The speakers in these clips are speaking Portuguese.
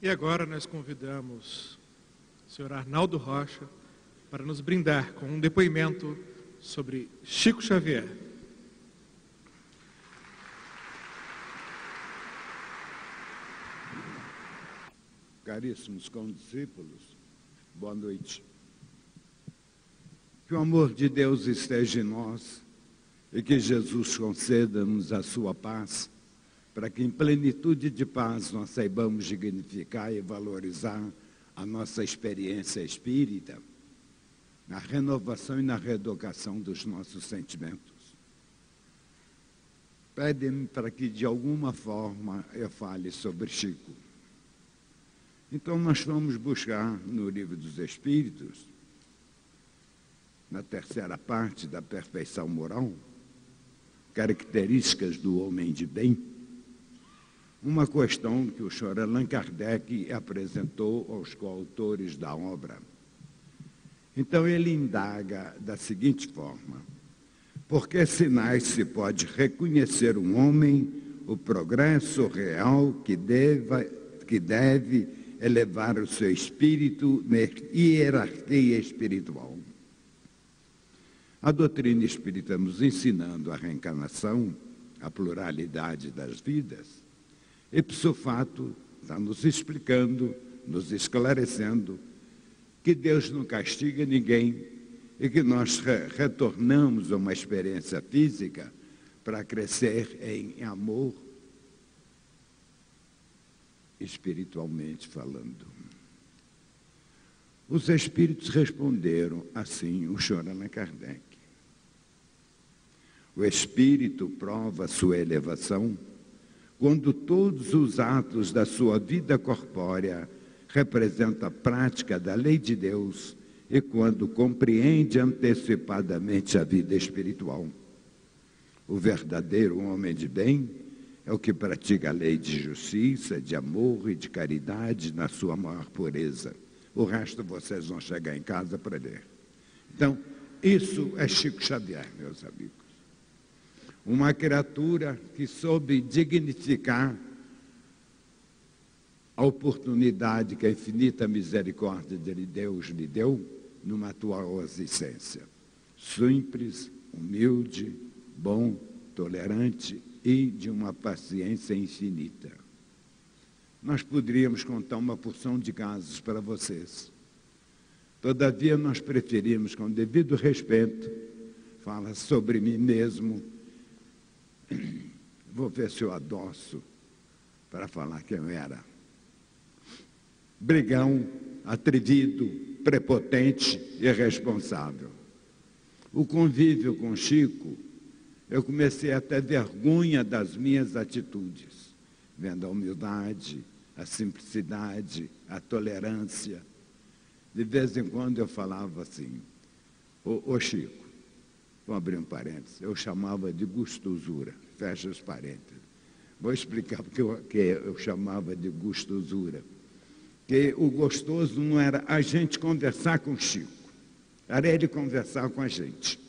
E agora nós convidamos o senhor Arnaldo Rocha para nos brindar com um depoimento sobre Chico Xavier. Caríssimos condiscípulos, boa noite. Que o amor de Deus esteja em nós e que Jesus conceda-nos a sua paz, para que em plenitude de paz nós saibamos dignificar e valorizar a nossa experiência espírita, na renovação e na reeducação dos nossos sentimentos. Pedem-me para que de alguma forma eu fale sobre Chico. Então nós vamos buscar no Livro dos Espíritos, na terceira parte da perfeição moral, características do homem de bem, uma questão que o senhor Allan Kardec apresentou aos coautores da obra. Então ele indaga da seguinte forma: por que sinais se pode reconhecer um homem o progresso real que deve elevar o seu espírito na hierarquia espiritual? A doutrina espírita nos ensinando a reencarnação, a pluralidade das vidas, ipso fato está nos explicando, nos esclarecendo que Deus não castiga ninguém e que nós retornamos a uma experiência física para crescer em amor, espiritualmente falando. Os espíritos responderam assim, o senhor Allan Kardec: o espírito prova sua elevação quando todos os atos da sua vida corpórea representam a prática da lei de Deus e quando compreende antecipadamente a vida espiritual. O verdadeiro homem de bem é o que pratica a lei de justiça, de amor e de caridade na sua maior pureza. O resto vocês vão chegar em casa para ler. Então, isso é Chico Xavier, meus amigos. Uma criatura que soube dignificar a oportunidade que a infinita misericórdia de Deus lhe deu numa atual existência. Simples, humilde, bom, tolerante e de uma paciência infinita. Nós poderíamos contar uma porção de casos para vocês. Todavia, nós preferimos, com devido respeito, falar sobre mim mesmo. Vou ver se eu adoço para falar quem eu era. Brigão, atrevido, prepotente e irresponsável. O convívio com Chico, eu comecei a ter vergonha das minhas atitudes, vendo a humildade, a simplicidade, a tolerância. De vez em quando eu falava assim: ô Chico, vou abrir um parênteses, eu chamava de gostosura, fecha os parênteses. Vou explicar porque eu chamava de gostosura. Que o gostoso não era a gente conversar com Chico, era ele conversar com a gente.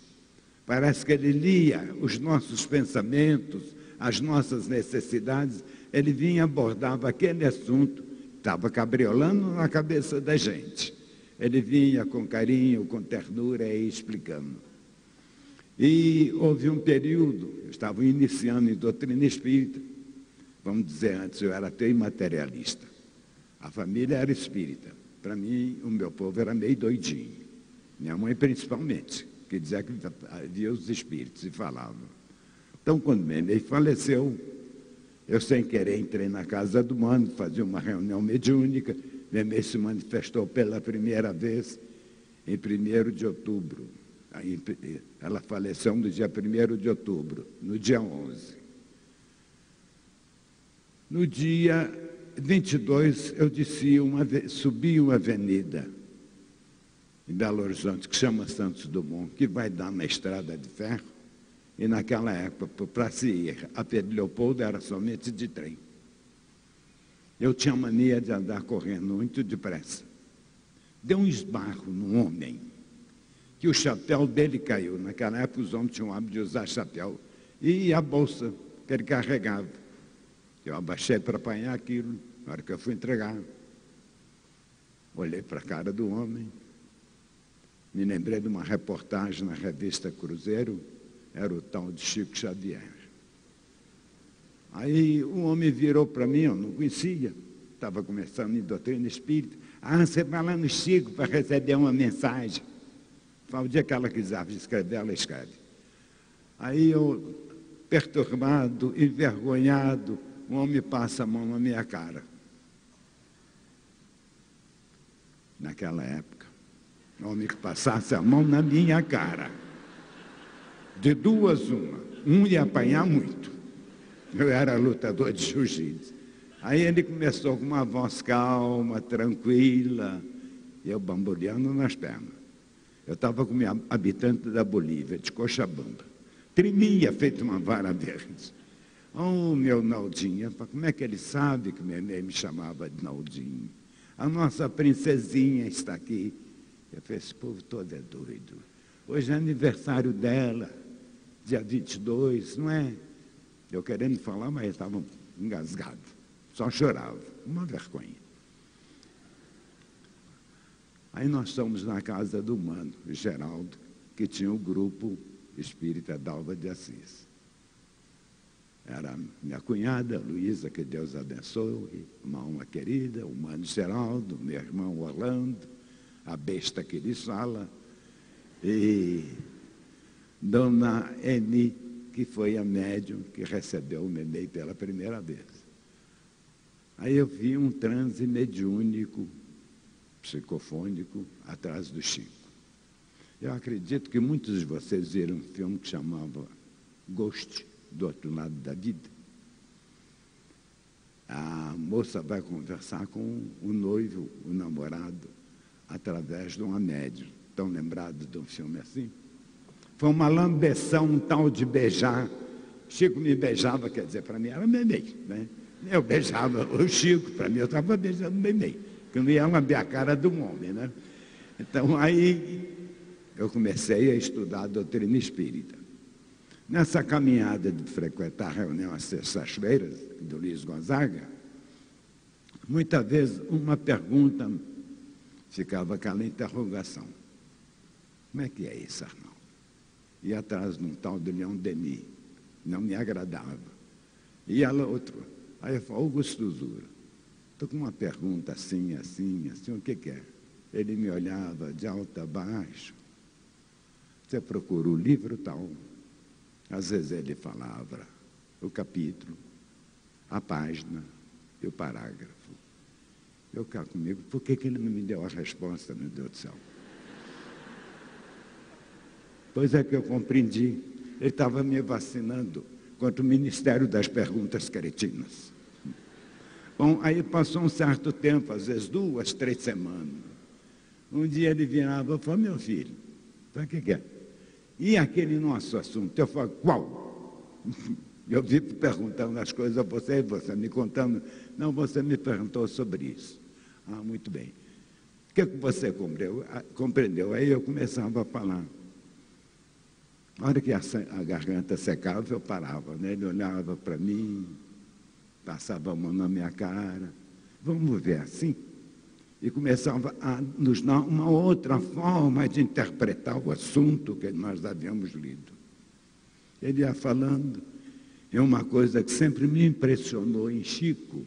Parece que ele lia os nossos pensamentos, as nossas necessidades, ele vinha e abordava aquele assunto, estava cabriolando na cabeça da gente. Ele vinha com carinho, com ternura e explicando. E houve um período, eu estava iniciando em doutrina espírita, vamos dizer antes, eu era até imaterialista. A família era espírita. Para mim, o meu povo era meio doidinho. Minha mãe principalmente, que dizia que via os espíritos e falava. Então, quando minha mãe faleceu, eu sem querer entrei na casa do mano, fazia uma reunião mediúnica. Minha mãe se manifestou pela primeira vez em 1º de outubro. Ela faleceu no dia 1º de outubro, no dia 11. No dia 22, eu subi uma avenida em Belo Horizonte, que chama Santos Dumont, que vai dar na Estrada de Ferro, e naquela época, para se ir a Pedro Leopoldo, era somente de trem. Eu tinha mania de andar correndo muito depressa. Deu um esbarro num homem, que o chapéu dele caiu. Naquela época, os homens tinham o hábito de usar chapéu. E a bolsa que ele carregava. Eu abaixei para apanhar aquilo. Na hora que eu fui entregar, Olhei para a cara do homem, me lembrei de uma reportagem na revista Cruzeiro, era o tal de Chico Xavier. Aí o homem virou para mim, eu não conhecia, estava começando em doutrina espírita. Você vai lá no Chico para receber uma mensagem. Fala, o dia que ela quiser escrever, ela escreve. Aí eu, perturbado, envergonhado, o homem passa a mão na minha cara. Naquela época, o homem que passasse a mão na minha cara, de duas uma, ia apanhar muito. Eu era lutador de jiu-jitsu. Aí ele começou com uma voz calma, tranquila, e eu bamboleando nas pernas. Eu estava com minha habitante da Bolívia, de Cochabamba. Tremia, feito uma vara verde. Oh, meu Naldinho, como é que ele sabe que meu neném me chamava de Naldinho? A nossa princesinha está aqui. Eu falei, esse povo todo é doido. Hoje é aniversário dela, dia 22, não é? Eu querendo falar, mas estava engasgado. Só chorava, uma vergonha. Aí nós estamos na casa do mano, Geraldo, que tinha o grupo espírita Dalva de Assis. Era minha cunhada, Luísa, que Deus abençoe, uma alma querida, o mano Geraldo, meu irmão Orlando, a besta que lhe fala, e Dona Eni, que foi a médium que recebeu o neném pela primeira vez. Aí eu vi um transe mediúnico, psicofônico, atrás do Chico. Eu acredito que muitos de vocês viram um filme que chamava Ghost, do outro lado da vida. A moça vai conversar com o noivo, o namorado, através de uma médium. Estão lembrados de um filme assim? Foi uma lambeção, um tal de beijar. Chico me beijava, quer dizer, para mim era neném, né? Eu beijava o Chico, para mim eu estava beijando o neném, que não ia lamber a cara de um homem, né? Então aí eu comecei a estudar a doutrina espírita. Nessa caminhada de frequentar a reunião às sextas-feiras, do Luiz Gonzaga, muitas vezes uma pergunta ficava aquela interrogação. Como é que é isso, Arnaldo? E atrás de um tal de Leon Denis, não me agradava. E ela outro. Aí eu falei, Augusto Zura, estou com uma pergunta assim, o que é? Ele me olhava de alto a baixo. Você procura o livro tal? Às vezes ele falava o capítulo, a página e o parágrafo. Eu cá comigo, por que ele não me deu a resposta, meu Deus do céu? Pois é que eu compreendi. Ele estava me vacinando contra o Ministério das Perguntas Cretinas. Bom, aí passou um certo tempo, às vezes 2, 3 semanas. Um dia ele virava e falou, meu filho, o que é? E aquele nosso assunto? Eu falei, qual? Eu vivo perguntando as coisas a você me contando. Não, você me perguntou sobre isso. Ah, muito bem. O que você compreendeu? Aí eu começava a falar. Na hora que a garganta secava, eu parava, né? Ele olhava para mim, passava a mão na minha cara. Vamos ver assim? E começava a nos dar uma outra forma de interpretar o assunto que nós havíamos lido. Ele ia falando, e uma coisa que sempre me impressionou em Chico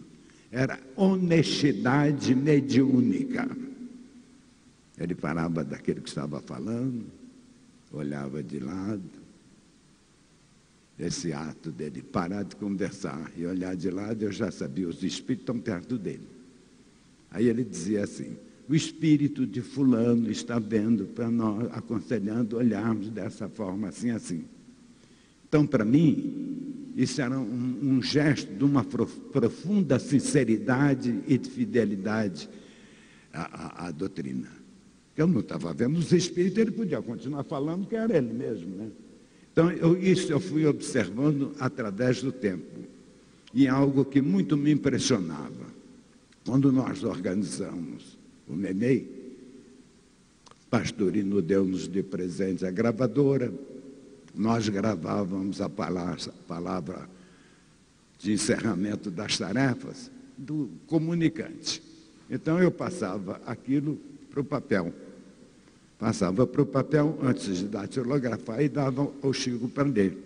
era a honestidade mediúnica. Ele parava daquele que estava falando, olhava de lado. Esse ato dele parar de conversar e olhar de lado, eu já sabia, os espíritos estão perto dele. Aí ele dizia assim, o espírito de fulano está vendo para nós, aconselhando olharmos dessa forma, assim, assim. Então, para mim, isso era um gesto de uma profunda sinceridade e de fidelidade à doutrina. Eu não estava vendo os espíritos, ele podia continuar falando que era ele mesmo, né? Então, isso eu fui observando através do tempo. E algo que muito me impressionava. Quando nós organizamos o Neném, Pastorino deu-nos de presente a gravadora, nós gravávamos a palavra de encerramento das tarefas do comunicante. Então eu passava aquilo para o papel. Passava para o papel antes de datilografar e dava ao Chico para ler.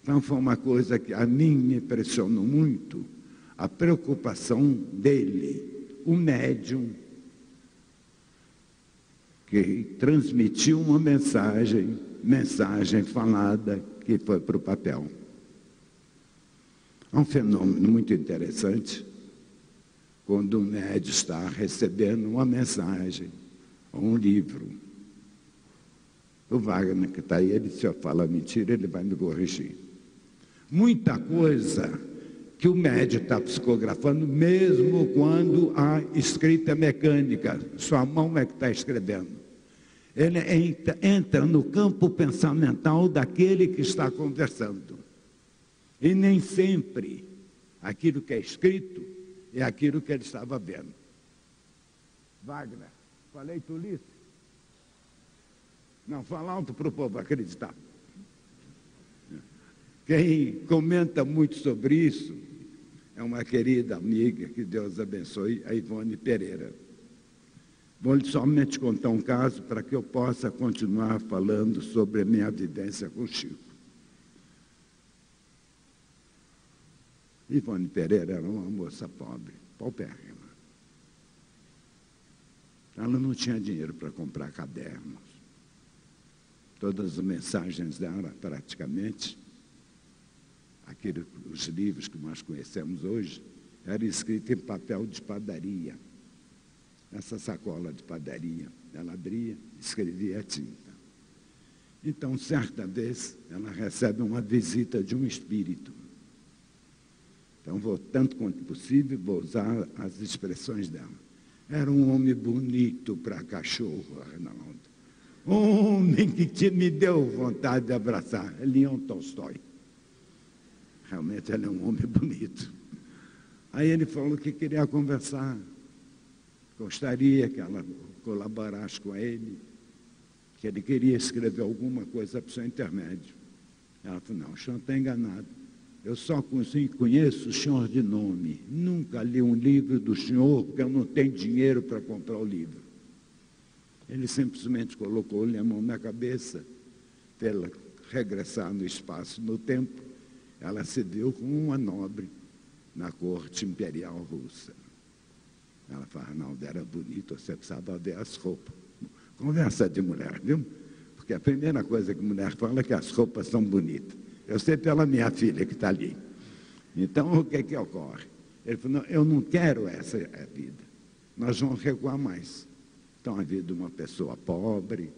Então foi uma coisa que a mim me impressionou muito, a preocupação dele, o médium, que transmitiu uma mensagem falada que foi para o papel. É um fenômeno muito interessante quando o médium está recebendo uma mensagem ou um livro. O Wagner, que está aí, ele, se eu falar mentira, ele vai me corrigir. Muita coisa que o médium está psicografando, mesmo quando a escrita é mecânica, sua mão é que está escrevendo. Ele entra no campo pensamental daquele que está conversando. E nem sempre aquilo que é escrito é aquilo que ele estava vendo. Wagner, falei tolice? Não, fala alto para o povo acreditar. Quem comenta muito sobre isso é uma querida amiga, que Deus abençoe, a Ivone Pereira. Vou somente contar um caso para que eu possa continuar falando sobre a minha vivência com o Chico. Ivone Pereira era uma moça pobre, paupérrima. Ela não tinha dinheiro para comprar cadernos. Todas as mensagens dela, praticamente, os livros que nós conhecemos hoje, eram escritos em papel de padaria. Essa sacola de padaria, ela abria, escrevia a tinta. Então, certa vez, ela recebe uma visita de um espírito. Então, tanto quanto possível, vou usar as expressões dela. Era um homem bonito para cachorro, Arnaldo. Um homem que me deu vontade de abraçar. É Leon Tolstói. Realmente, ele é um homem bonito. Aí ele falou que queria conversar. Gostaria que ela colaborasse com ele, que ele queria escrever alguma coisa para o seu intermédio. Ela falou, não, o senhor está enganado. Eu só conheço o senhor de nome. Nunca li um livro do senhor, porque eu não tenho dinheiro para comprar o livro. Ele simplesmente colocou-lhe a mão na cabeça, ela regressar no espaço, no tempo, ela se viu como uma nobre na corte imperial russa. Ela falou, Arnaldo, era bonito, você precisava ver as roupas. Conversa de mulher, viu? Porque a primeira coisa que mulher fala é que as roupas são bonitas. Eu sei pela minha filha que está ali. Então, o que ocorre? Ele falou, não, eu não quero essa vida. Nós vamos recuar mais. Então, a vida de uma pessoa pobre.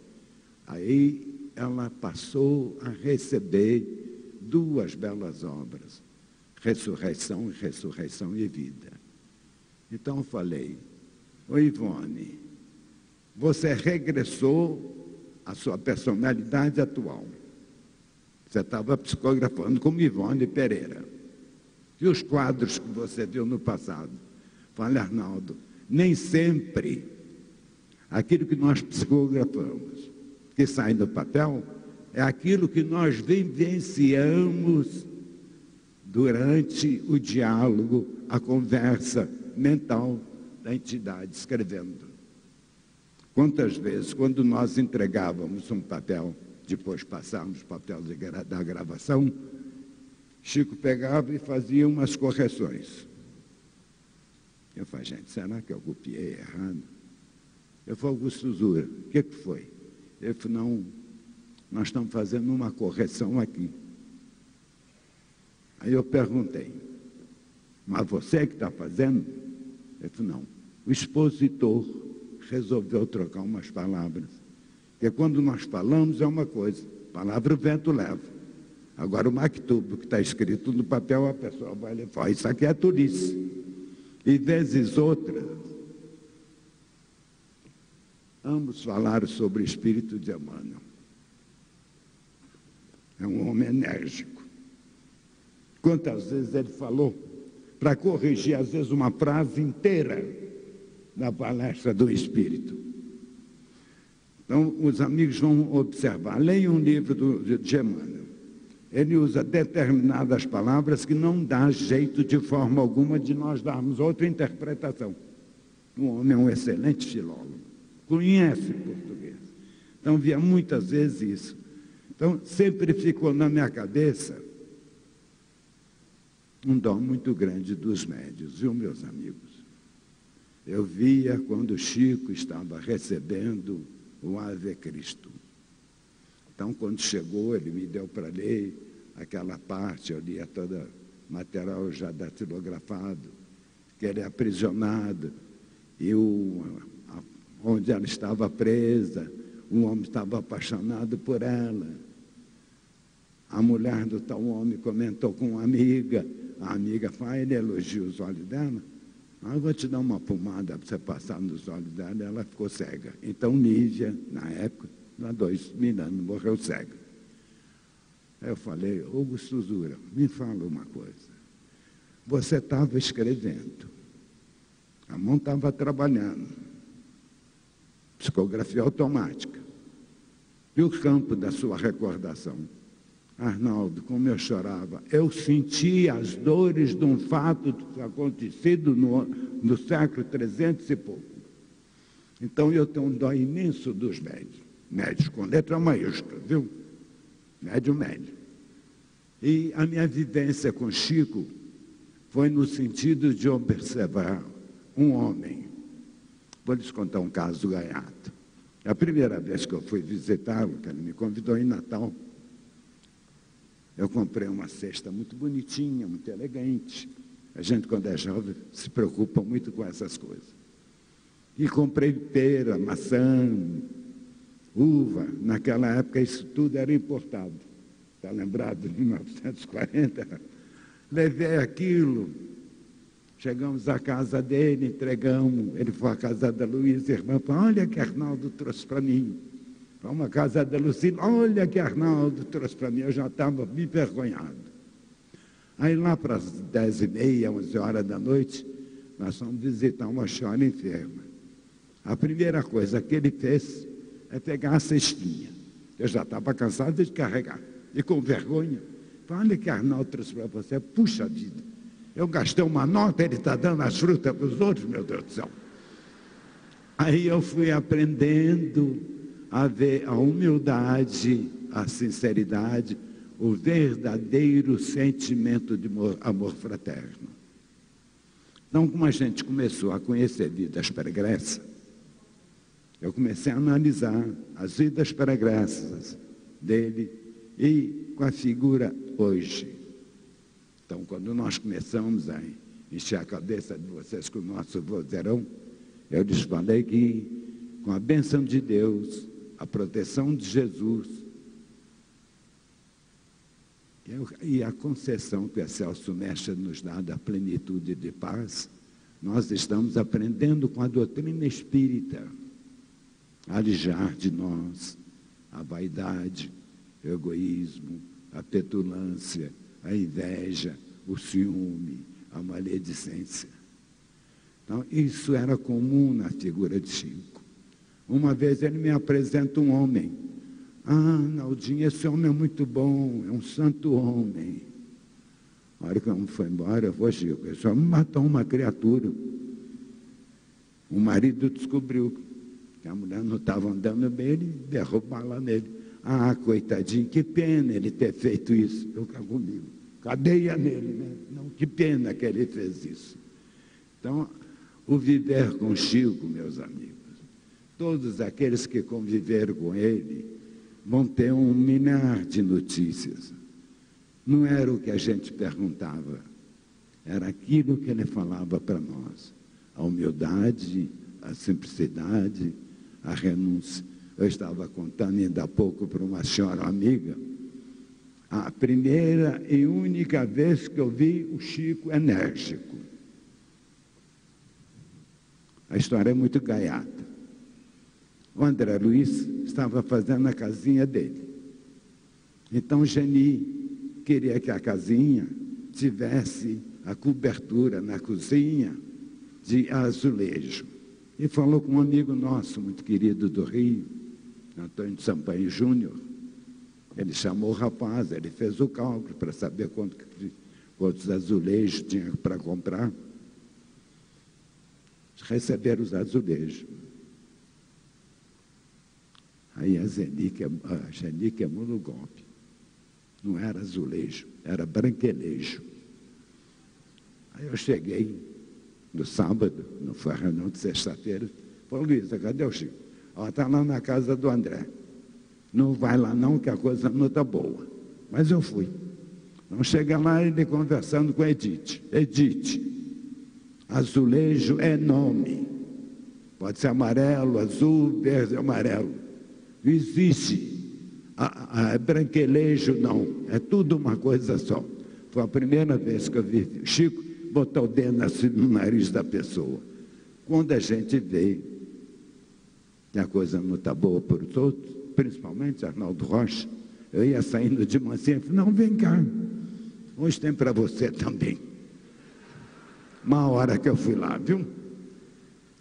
Aí, ela passou a receber 2 belas obras. Ressurreição e Vida. Então, eu falei, ô Ivone, você regressou à sua personalidade atual. Você estava psicografando como Ivone Pereira. E os quadros que você viu no passado? Falei, Arnaldo, nem sempre aquilo que nós psicografamos, que sai do papel, é aquilo que nós vivenciamos durante o diálogo, a conversa mental da entidade escrevendo. Quantas vezes, quando nós entregávamos um papel, depois passávamos o papel da gravação, Chico pegava e fazia umas correções. Eu falei, gente, será que eu copiei errado? Eu falei, Augusto Zura, o que foi? Ele falou, não, nós estamos fazendo uma correção aqui. Aí eu perguntei, mas você que está fazendo? Ele falou, não, o expositor resolveu trocar umas palavras. Porque quando nós falamos é uma coisa, palavra o vento leva. Agora o maktub, que está escrito no papel, a pessoa vai e fala, isso aqui é tolice. E vezes outras, ambos falaram sobre o espírito de Emmanuel. É um homem enérgico. Quantas vezes ele falou para corrigir, às vezes, uma frase inteira da palestra do Espírito. Então, os amigos vão observar. Leiam um livro de Emmanuel. Ele usa determinadas palavras que não dá jeito de forma alguma de nós darmos outra interpretação. O homem é um excelente filólogo, conhece português. Então, via muitas vezes isso. Então, sempre ficou na minha cabeça um dom muito grande dos médios, viu, meus amigos? Eu via quando Chico estava recebendo o Ave Cristo. Então, quando chegou, ele me deu para ler aquela parte, eu lia todo o material já datilografado, que ele é aprisionado, e onde ela estava presa, um homem estava apaixonado por ela. A mulher do tal homem comentou com uma amiga, a amiga fala, ele elogia os olhos dela, eu vou te dar uma pomada para você passar nos olhos dela, ela ficou cega. Então, Nídia, na época, há 2000 anos, morreu cega. Aí eu falei, Augusto Zura, me fala uma coisa. Você estava escrevendo, a mão estava trabalhando, psicografia automática, e o campo da sua recordação. Arnaldo, como eu chorava, eu sentia as dores de um fato acontecido no século 300 e pouco. Então eu tenho um dó imenso dos médios, médios com letra maiúscula, viu? Médio. E a minha vivência com Chico foi no sentido de observar um homem. Vou lhes contar um caso gaiato. A primeira vez que eu fui visitá-lo, que ele me convidou em Natal, eu comprei uma cesta muito bonitinha, muito elegante. A gente, quando é jovem, se preocupa muito com essas coisas. E comprei pera, maçã, uva. Naquela época, isso tudo era importado. Está lembrado? De 1940. Levei aquilo. Chegamos à casa dele, entregamos. Ele foi à casa da Luísa, irmã, falou, olha que Arnaldo trouxe para mim. Vamos à casa da Lucila, olha que Arnaldo trouxe para mim, eu já estava me envergonhado. Aí lá para as 10h30, 11 horas da noite, nós fomos visitar uma senhora enferma. A primeira coisa que ele fez é pegar a cestinha. Eu já estava cansado de carregar. E com vergonha, falei, olha que Arnaldo trouxe para você, puxa vida, eu gastei uma nota, ele está dando as frutas para os outros, meu Deus do céu. Aí eu fui aprendendo a ver a humildade, a sinceridade, o verdadeiro sentimento de amor fraterno. Então, como a gente começou a conhecer vidas pregressas, eu comecei a analisar as vidas pregressas dele e com a figura hoje. Então, quando nós começamos a encher a cabeça de vocês com o nosso vozeirão, eu lhes falei que, com a bênção de Deus, a proteção de Jesus e a concessão que o Excelso Mestre nos dá da plenitude de paz, nós estamos aprendendo com a doutrina espírita a alijar de nós a vaidade, o egoísmo, a petulância, a inveja, o ciúme, a maledicência. Então, isso era comum na figura de Chico. Uma vez ele me apresenta um homem. Naldinho, esse homem é muito bom, é um santo homem. A hora que o homem foi embora, eu vou, Chico, esse homem matou uma criatura. O marido descobriu que a mulher não estava andando bem, ele derrubou bala nele. Coitadinho, que pena ele ter feito isso. Eu cá comigo. Cadeia nele, né? Não, que pena que ele fez isso. Então, o viver com Chico, meus amigos, todos aqueles que conviveram com ele vão ter um milhar de notícias. Não era o que a gente perguntava, era aquilo que ele falava para nós. A humildade, a simplicidade, a renúncia. Eu estava contando ainda há pouco para uma senhora amiga, a primeira e única vez que eu vi o Chico enérgico. A história é muito gaiata. O André Luiz estava fazendo a casinha dele. Então, o Geni queria que a casinha tivesse a cobertura na cozinha de azulejo. E falou com um amigo nosso, muito querido do Rio, Antônio de Sampaio Júnior. Ele chamou o rapaz, ele fez o cálculo para saber quantos azulejos tinha para comprar. receberam os azulejos. Aí a Geni queimou no golpe. Não era azulejo, era branquelejo. Aí eu cheguei no sábado, não foi a reunião de sexta-feira. Falei, Luísa, cadê o Chico? Está lá na casa do André. Não vai lá não, que a coisa não está boa. Mas eu fui. Então chega lá ele conversando com a Edith. Edith, azulejo é nome. Pode ser amarelo, azul, verde, amarelo. Não existe branquelejo, não. É tudo uma coisa só. Foi a primeira vez que eu vi Chico botar o dedo assim no nariz da pessoa. Quando a gente vê que a coisa não está boa para os outros, principalmente Arnaldo Rocha, eu ia saindo de mansinha e falei, não, vem cá, hoje tem para você também. Uma hora que eu fui lá, viu?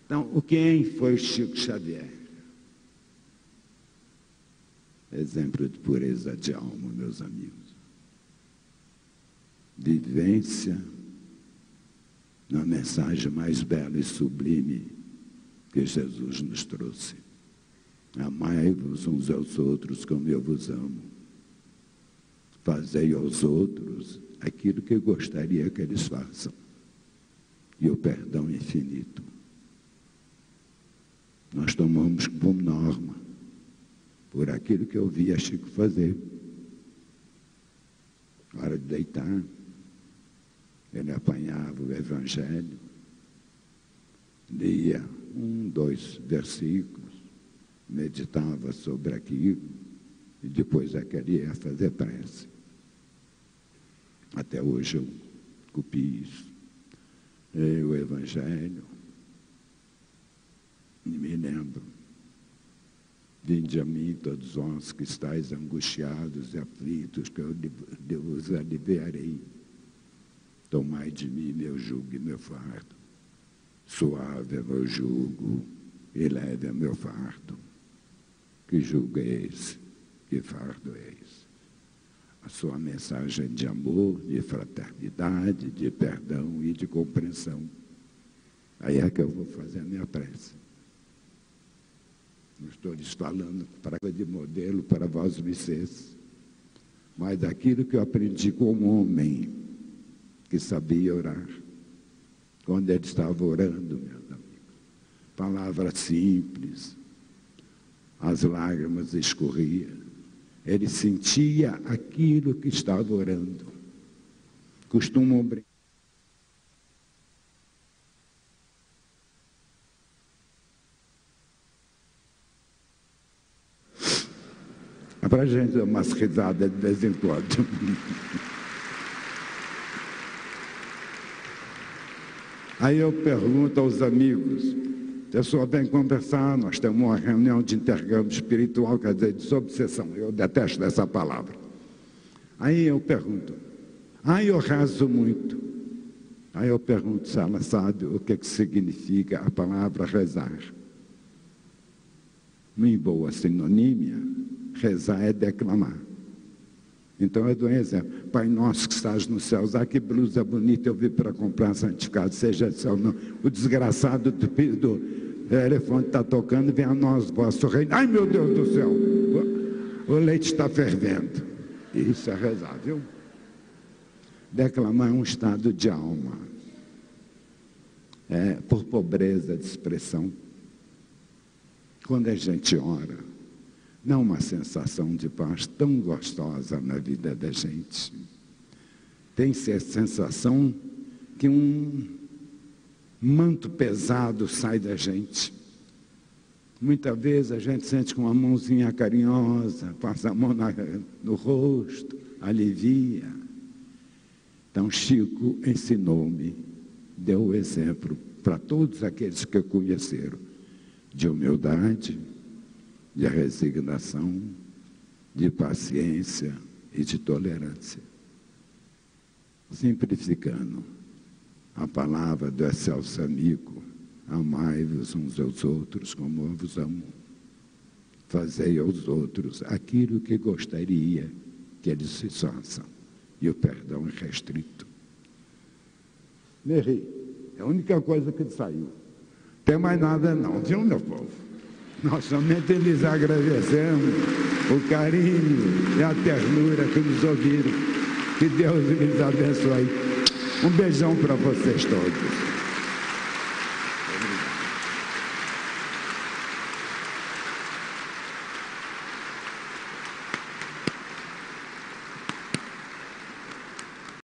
Então, quem foi Chico Xavier? Exemplo de pureza de alma, meus amigos. Vivência na mensagem mais bela e sublime que Jesus nos trouxe. Amai-vos uns aos outros como eu vos amo. Fazei aos outros aquilo que eu gostaria que eles façam. E o perdão infinito. Nós tomamos como norma por aquilo que eu via Chico fazer. Na hora de deitar, ele apanhava o Evangelho, lia 1, 2 versículos, meditava sobre aquilo, e depois é que ele ia fazer prece. Até hoje eu copiei isso. Leio o Evangelho, e me lembro. Vinde a mim todos vós que estáis angustiados e aflitos, que eu vos aliviarei. Tomai de mim meu jugo e meu fardo. Suave é meu jugo e leve é meu fardo. Que jugo é esse? Que fardo é esse? A sua mensagem de amor, de fraternidade, de perdão e de compreensão. Aí é que eu vou fazer a minha prece. Não estou lhes falando para de modelo para vós vocês, mas daquilo que eu aprendi com um homem que sabia orar, quando ele estava orando, meus amigos. Palavras simples, as lágrimas escorriam. Ele sentia aquilo que estava orando. Costumam brincar. Para a gente dar umas risadas de vez em quando. Aí eu pergunto aos amigos, a pessoa vem conversar, nós temos uma reunião de intercâmbio espiritual, quer dizer, de desobsessão, eu detesto essa palavra. Aí eu pergunto, eu rezo muito. Aí eu pergunto se ela sabe o que significa a palavra rezar. Em boa sinonímia, rezar é declamar. Então eu dou um exemplo. Pai nosso que estás nos céus, que blusa bonita eu vi para comprar, santificado seja o seu nome. O desgraçado do telefone está tocando, vem a nós, vosso reino. Ai meu Deus do céu, o leite está fervendo. Isso é rezar, viu? Declamar é um estado de alma. É por pobreza de expressão. Quando a gente ora, dá uma sensação de paz tão gostosa na vida da gente. Tem-se a sensação que um manto pesado sai da gente. Muitas vezes a gente sente com uma mãozinha carinhosa, passa a mão no rosto, alivia. Então Chico ensinou-me, deu o exemplo para todos aqueles que o conheceram, de humildade, de resignação, de paciência e de tolerância. Simplificando, a palavra do excelso amigo, amai-vos uns aos outros como eu vos amo. Fazei aos outros aquilo que gostaria que eles se façam. E o perdão é restrito. Merri, é a única coisa que saiu. Tem mais nada não, viu, meu povo? Nós somente lhes agradecemos o carinho e a ternura que nos ouviram. Que Deus lhes abençoe. Um beijão para vocês todos.